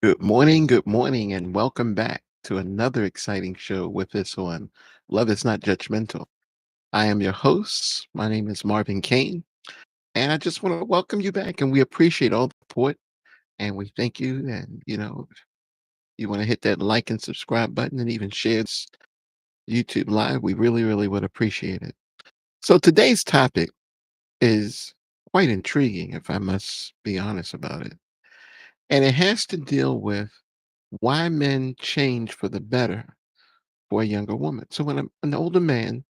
good morning, and welcome back to another exciting show with this on Love is Not Judgmental. I am your host. My name is Marvin Kane, and I just want to welcome you back. And we appreciate all the support, and we thank you. And if you want to hit that like and subscribe button, and even share this YouTube live, we really, really would appreciate it. So today's topic is quite intriguing, if I must be honest about it, and it has to deal with why men change for the better for a younger woman. So when an older man,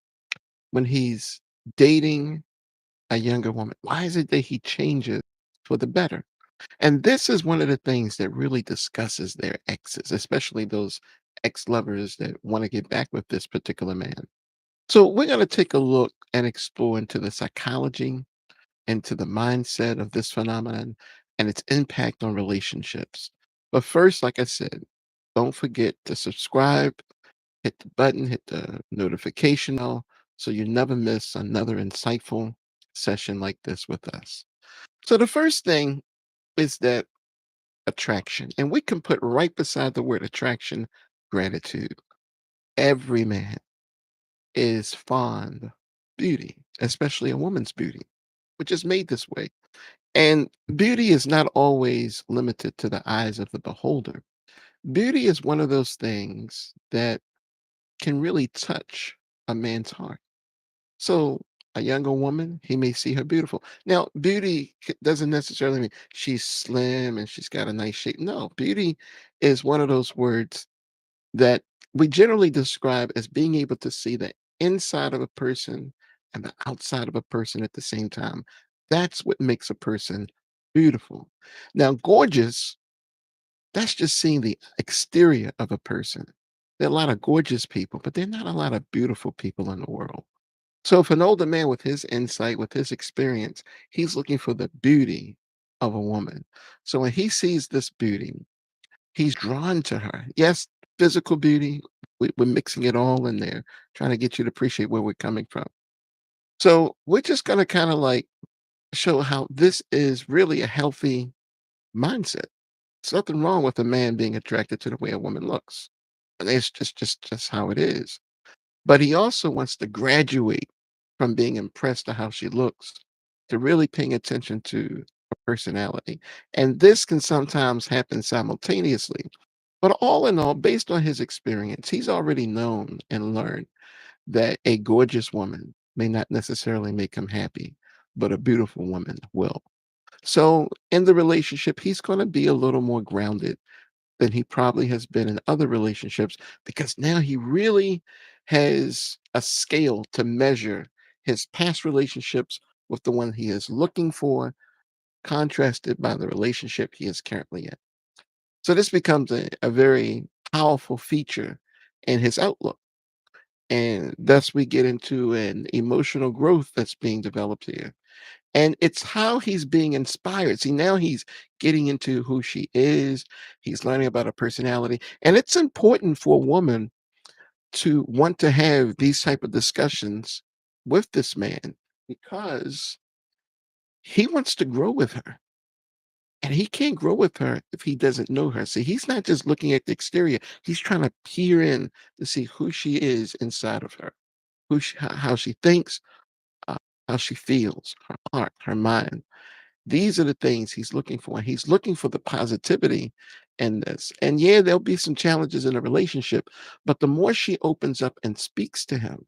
when he's dating a younger woman, why is it that he changes for the better? And this is one of the things that really discusses their exes, especially those ex-lovers that want to get back with this particular man. So we're going to take a look and explore into the psychology, into the mindset of this phenomenon and its impact on relationships. But first, like I said, don't forget to subscribe, hit the button, hit the notification bell so you never miss another insightful session like this with us. So the first thing is that attraction, and we can put right beside the word attraction gratitude. Every man is fond of beauty, especially a woman's beauty, which is made this way. And beauty is not always limited to the eyes of the beholder. Beauty is one of those things that can really touch a man's heart. So a younger woman, he may see her beautiful. Now, beauty doesn't necessarily mean she's slim and she's got a nice shape. No, beauty is one of those words that we generally describe as being able to see the inside of a person and the outside of a person at the same time. That's what makes a person beautiful. Now, gorgeous, that's just seeing the exterior of a person. There are a lot of gorgeous people, but there are not a lot of beautiful people in the world. So if an older man with his insight, with his experience, he's looking for the beauty of a woman. So when he sees this beauty, he's drawn to her. Yes, physical beauty, we're mixing it all in there, trying to get you to appreciate where we're coming from. So we're just going to kind of like show how this is really a healthy mindset. There's nothing wrong with a man being attracted to the way a woman looks. And it's just how it is. But he also wants to graduate from being impressed at how she looks to really paying attention to her personality. And this can sometimes happen simultaneously. But all in all, based on his experience, he's already known and learned that a gorgeous woman may not necessarily make him happy, but a beautiful woman will. So in the relationship, he's going to be a little more grounded than he probably has been in other relationships because now he really has a scale to measure his past relationships with the one he is looking for, contrasted by the relationship he is currently in. So this becomes a very powerful feature in his outlook. And thus we get into an emotional growth that's being developed here. And it's how he's being inspired. See, now he's getting into who she is. He's learning about her personality. And it's important for a woman to want to have these type of discussions with this man because he wants to grow with her. And he can't grow with her if he doesn't know her. See, he's not just looking at the exterior. He's trying to peer in to see who she is inside of her, how she thinks, uh, how she feels, her heart, her mind. These are the things he's looking for. And he's looking for the positivity in this. And yeah, there'll be some challenges in a relationship, but the more she opens up and speaks to him,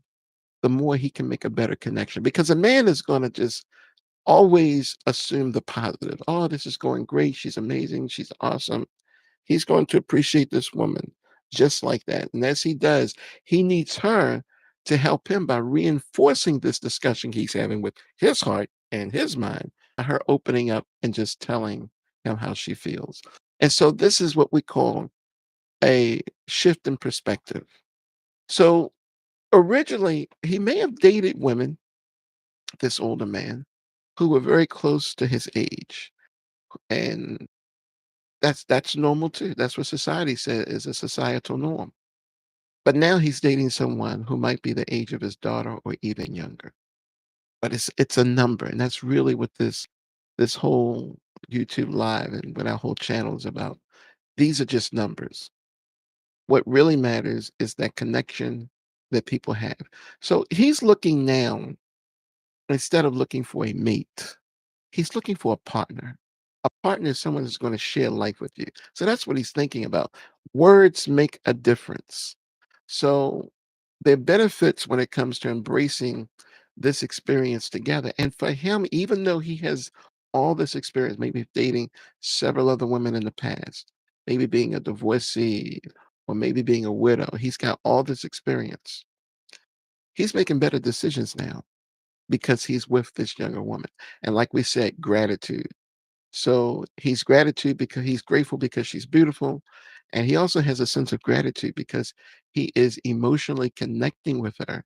the more he can make a better connection. Because a man is going to just always assume the positive. Oh, this is going great. She's amazing. She's awesome. He's going to appreciate this woman just like that. And as he does, he needs her to help him by reinforcing this discussion he's having with his heart and his mind, by her opening up and just telling him how she feels. And so this is what we call a shift in perspective. So originally, he may have dated women, this older man, who were very close to his age. And that's normal too. That's what society says is a societal norm. But now he's dating someone who might be the age of his daughter or even younger. But it's a number, and that's really what this whole YouTube live and what our whole channel is about. These are just numbers. What really matters is that connection that people have. So he's looking now, instead of looking for a mate, he's looking for a partner. A partner is someone who's going to share life with you. So that's what he's thinking about. Words make a difference. So there are benefits when it comes to embracing this experience together. And for him, even though he has all this experience, maybe dating several other women in the past, maybe being a divorcee, or maybe being a widow, he's got all this experience. He's making better decisions now because he's with this younger woman. And like we said, gratitude. So he's gratitude because he's grateful because she's beautiful. And he also has a sense of gratitude because he is emotionally connecting with her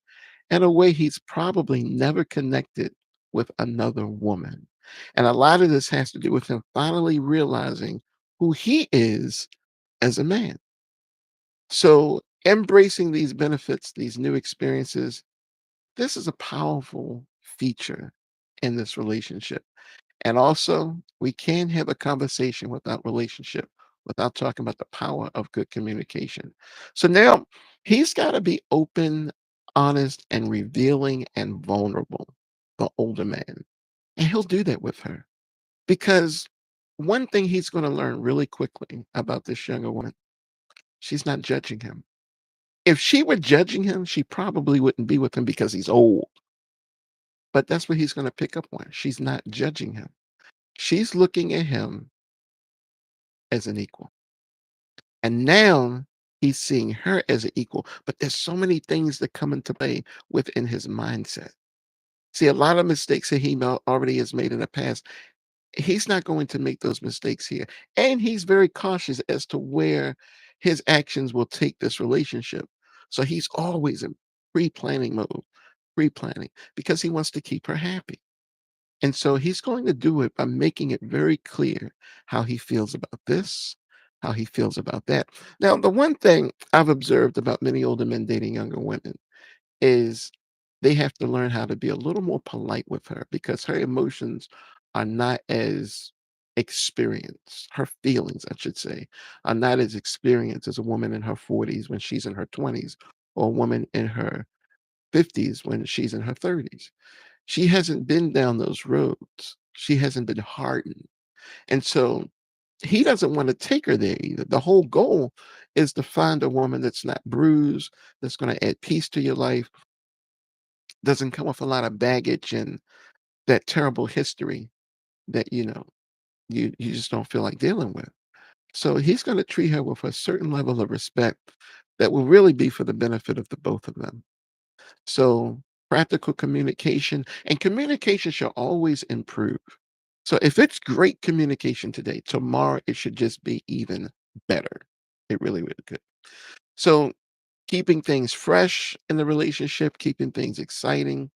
in a way he's probably never connected with another woman. And a lot of this has to do with him finally realizing who he is as a man. So embracing these benefits, these new experiences, this is a powerful feature in this relationship. And also, we can have a conversation without relationship, without talking about the power of good communication. So now he's got to be open, honest, and revealing and vulnerable, the older man. And he'll do that with her because one thing he's going to learn really quickly about this younger woman, she's not judging him. If she were judging him, she probably wouldn't be with him because he's old. But that's what he's going to pick up on. She's not judging him. She's looking at him as an equal. And now he's seeing her as an equal. But there's so many things that come into play within his mindset. See, a lot of mistakes that already has made in the past, he's not going to make those mistakes here. And he's very cautious as to where his actions will take this relationship. So he's always in pre-planning mode, pre-planning, because he wants to keep her happy. And so he's going to do it by making it very clear how he feels about this, how he feels about that. Now, the one thing I've observed about many older men dating younger women is they have to learn how to be a little more polite with her because her emotions are not as experienced. Her feelings, I should say, are not as experienced as a woman in her 40s when she's in her 20s, or a woman in her 50s when she's in her 30s. She hasn't been down those roads. She hasn't been hardened. And so he doesn't want to take her there either. The whole goal is to find a woman that's not bruised, that's going to add peace to your life, doesn't come with a lot of baggage and that terrible history that, you just don't feel like dealing with. So he's going to treat her with a certain level of respect that will really be for the benefit of the both of them. So practical communication, and communication should always improve. So if it's great communication today, tomorrow it should just be even better. It really, really could. So keeping things fresh in the relationship, keeping things exciting.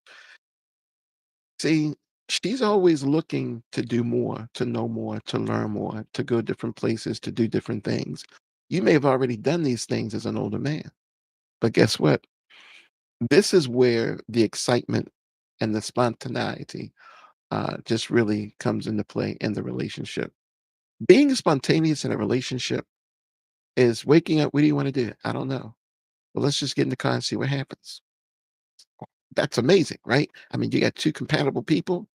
See, she's always looking to do more, to know more, to learn more, to go different places, to do different things. You may have already done these things as an older man, but guess what? This is where the excitement and the spontaneity just really comes into play in the relationship. Being spontaneous in a relationship is waking up. What do you want to do? I don't know. Well, let's just get in the car and see what happens. That's amazing, right? I mean, you got two compatible people.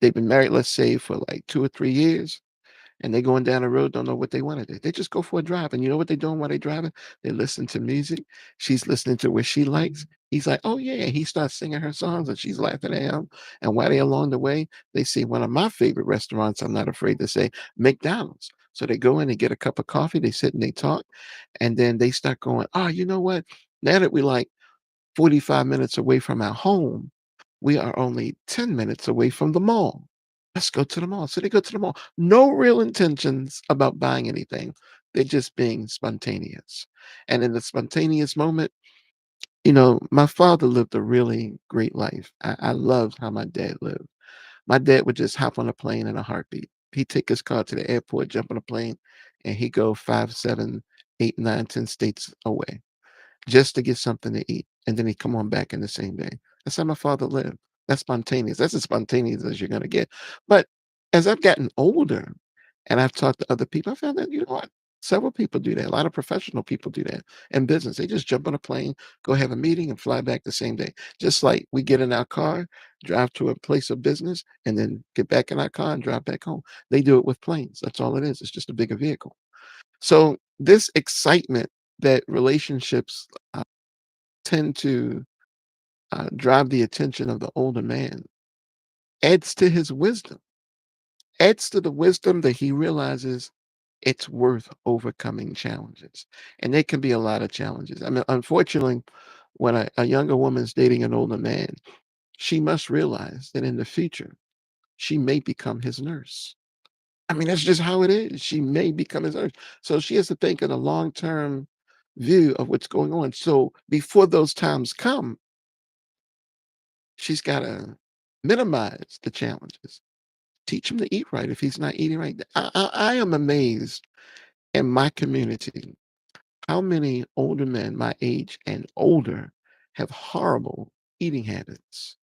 They've been married, let's say, for like 2 or 3 years, and they going down the road, don't know what they want to do. They just go for a drive. And you know what they're doing while they're driving? They listen to music. She's listening to what she likes. He's like, oh, yeah. He starts singing her songs and she's laughing at him. And while they're along the way, they see one of my favorite restaurants, I'm not afraid to say, McDonald's. So they go in and get a cup of coffee. They sit and they talk. And then they start going, oh, you know what? Now that we like 45 minutes away from our home, we are only 10 minutes away from the mall. Let's go to the mall. So they go to the mall. No real intentions about buying anything. They're just being spontaneous. And in the spontaneous moment, my father lived a really great life. I loved how my dad lived. My dad would just hop on a plane in a heartbeat. He'd take his car to the airport, jump on a plane, and he'd go 5, 7, 8, 9, 10 states away just to get something to eat, and then he'd come on back in the same day. That's how my father lived. That's spontaneous. That's as spontaneous as you're gonna get. But as I've gotten older, And I've talked to other people. I found that, you know what? Several people do that. A lot of professional people do that in business. They just jump on a plane, go have a meeting, and fly back the same day. Just like we get in our car, drive to a place of business, and then get back in our car and drive back home. They do it with planes. That's all it is. It's just a bigger vehicle. So this excitement that relationships tend to drive the attention of the older man adds to his wisdom, adds to the wisdom that he realizes it's worth overcoming challenges. And there can be a lot of challenges. I mean, unfortunately, when a younger woman's dating an older man, she must realize that in the future, she may become his nurse. I mean, that's just how it is. She may become his nurse. So she has to think in a long term view of what's going on. So before those times come, she's got to minimize the challenges. Teach him to eat right if he's not eating right. I am amazed in my community how many older men my age and older have horrible eating habits.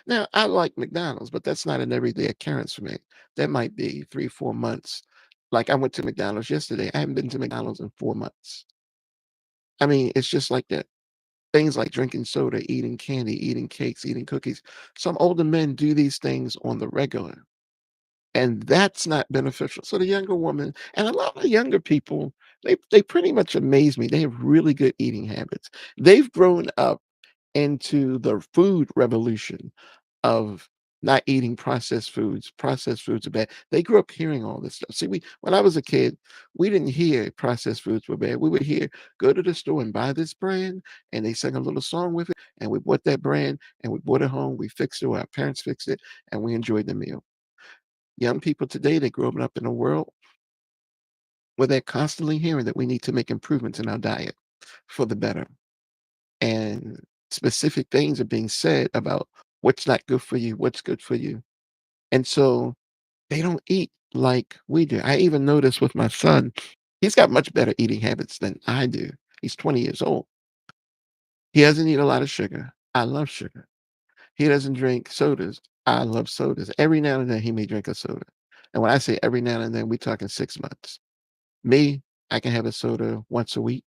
Now, I like McDonald's, but that's not an everyday occurrence for me. That might be 3, 4 months. Like I went to McDonald's yesterday. I haven't been to McDonald's in 4 months. I mean, it's just like that. Things like drinking soda, eating candy, eating cakes, eating cookies. Some older men do these things on the regular, and that's not beneficial. So the younger woman and a lot of younger people, they pretty much amaze me. They have really good eating habits. They've grown up into the food revolution of not eating processed foods. Processed foods are bad. They grew up hearing all this stuff. See, when I was a kid, we didn't hear processed foods were bad. We would hear, go to the store and buy this brand, and they sang a little song with it, and we bought that brand and we brought it home. We fixed it, or our parents fixed it, and we enjoyed the meal. Young people today, they grow up in a world where they're constantly hearing that we need to make improvements in our diet for the better. And specific things are being said about what's not good for you, what's good for you. And so they don't eat like we do. I even noticed with my son, he's got much better eating habits than I do. He's 20 years old. He doesn't eat a lot of sugar. I love sugar. He doesn't drink sodas. I love sodas. Every now and then he may drink a soda. And when I say every now and then, we're talking 6 months. Me, I can have a soda once a week,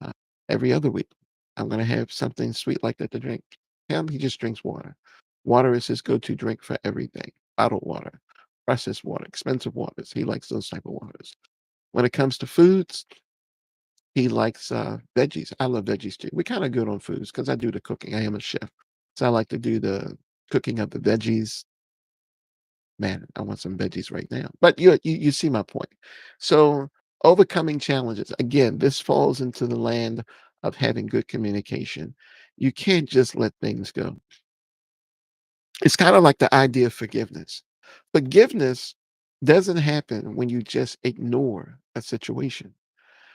uh, every other week. I'm gonna have something sweet like that to drink. Him, he just drinks water. Water is his go-to drink for everything. Bottled water, processed water, expensive waters. He likes those type of waters. When it comes to foods, he likes veggies. I love veggies too. We're kind of good on foods because I do the cooking. I am a chef, so I like to do the cooking of the veggies. Man, I want some veggies right now. But you see my point. So overcoming challenges. Again, this falls into the land of having good communication. You can't just let things go. It's kind of like the idea of forgiveness. Forgiveness doesn't happen when you just ignore a situation.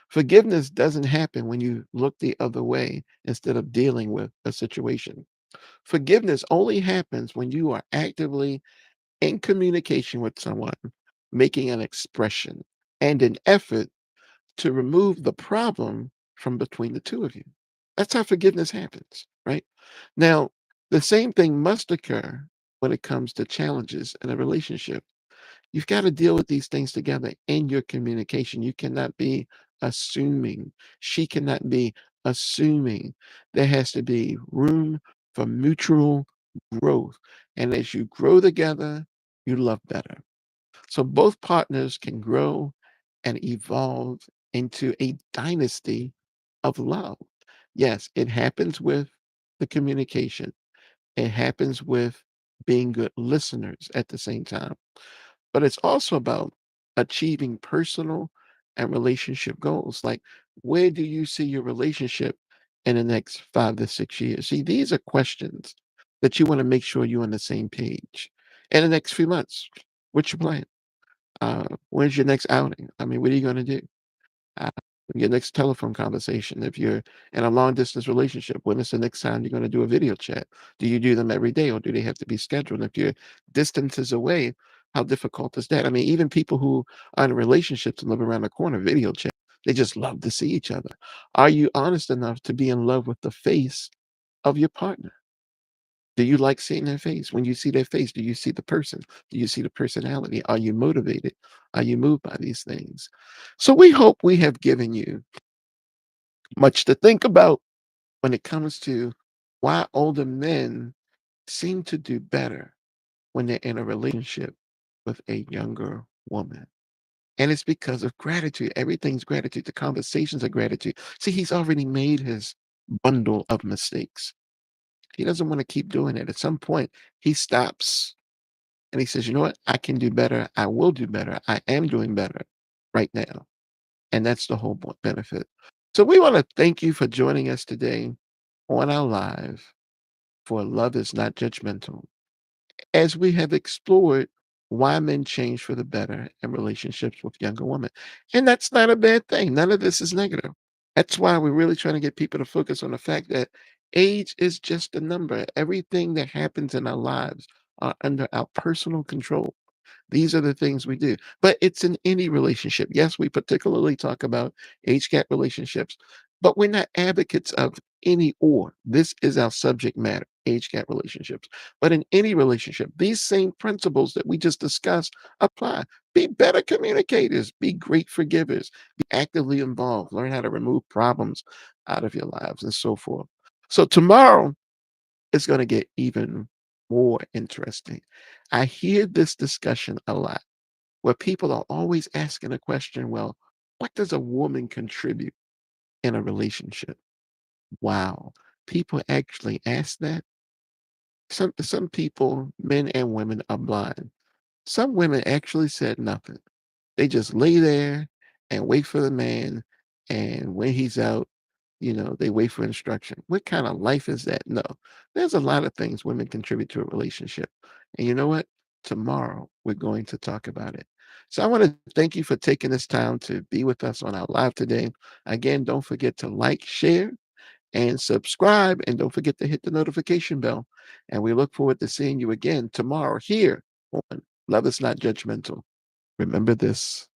Forgiveness doesn't happen when you look the other way instead of dealing with a situation. Forgiveness only happens when you are actively in communication with someone, making an expression and an effort to remove the problem from between the two of you. That's how forgiveness happens, right? Now, the same thing must occur when it comes to challenges in a relationship. You've got to deal with these things together in your communication. You cannot be assuming. She cannot be assuming. There has to be room for mutual growth. And as you grow together, you love better. So both partners can grow and evolve into a dynasty of love. Yes, it happens with the communication, it happens with being good listeners at the same time. But it's also about achieving personal and relationship goals. Like, where do you see your relationship in the next 5 to 6 years? See, these are questions that you want to make sure you're on the same page. In the next few months, what's your plan? When's your next outing? I mean, what are you going to do? Uh, your next telephone conversation. If you're in a long distance relationship, when is the next time you're going to do a video chat? Do you do them every day or do they have to be scheduled? If your distance is away, how difficult is that? I mean, even people who are in relationships and live around the corner, video chat, they just love to see each other. Are you honest enough to be in love with the face of your partner? Do you like seeing their face? When you see their face, do you see the person? Do you see the personality? Are you motivated? Are you moved by these things? So we hope we have given you much to think about when it comes to why older men seem to do better when they're in a relationship with a younger woman. And it's because of gratitude. Everything's gratitude. The conversations are gratitude. See, he's already made his bundle of mistakes. He doesn't want to keep doing it. At some point, he stops and he says, you know what? I can do better. I will do better. I am doing better right now. And that's the whole benefit. So we want to thank you for joining us today on our live for Love is Not Judgmental, as we have explored why men change for the better in relationships with younger women. And that's not a bad thing. None of this is negative. That's why we're really trying to get people to focus on the fact that age is just a number. Everything that happens in our lives are under our personal control. These are the things we do. But it's in any relationship. Yes, we particularly talk about age gap relationships, but we're not advocates of any or. This is our subject matter, age gap relationships. But in any relationship, these same principles that we just discussed apply. Be better communicators, be great forgivers, be actively involved, learn how to remove problems out of your lives and so forth. So tomorrow, it's going to get even more interesting. I hear this discussion a lot where people are always asking a question, well, what does a woman contribute in a relationship? Wow. People actually ask that. Some people, men and women, are blind. Some women actually said nothing. They just lay there and wait for the man, and when he's out, they wait for instruction. What kind of life is that? No. There's a lot of things women contribute to a relationship. And you know what? Tomorrow we're going to talk about it. So I want to thank you for taking this time to be with us on our live today. Again, don't forget to like, share, and subscribe. And don't forget to hit the notification bell. And we look forward to seeing you again tomorrow here on Love is Not Judgmental. Remember this.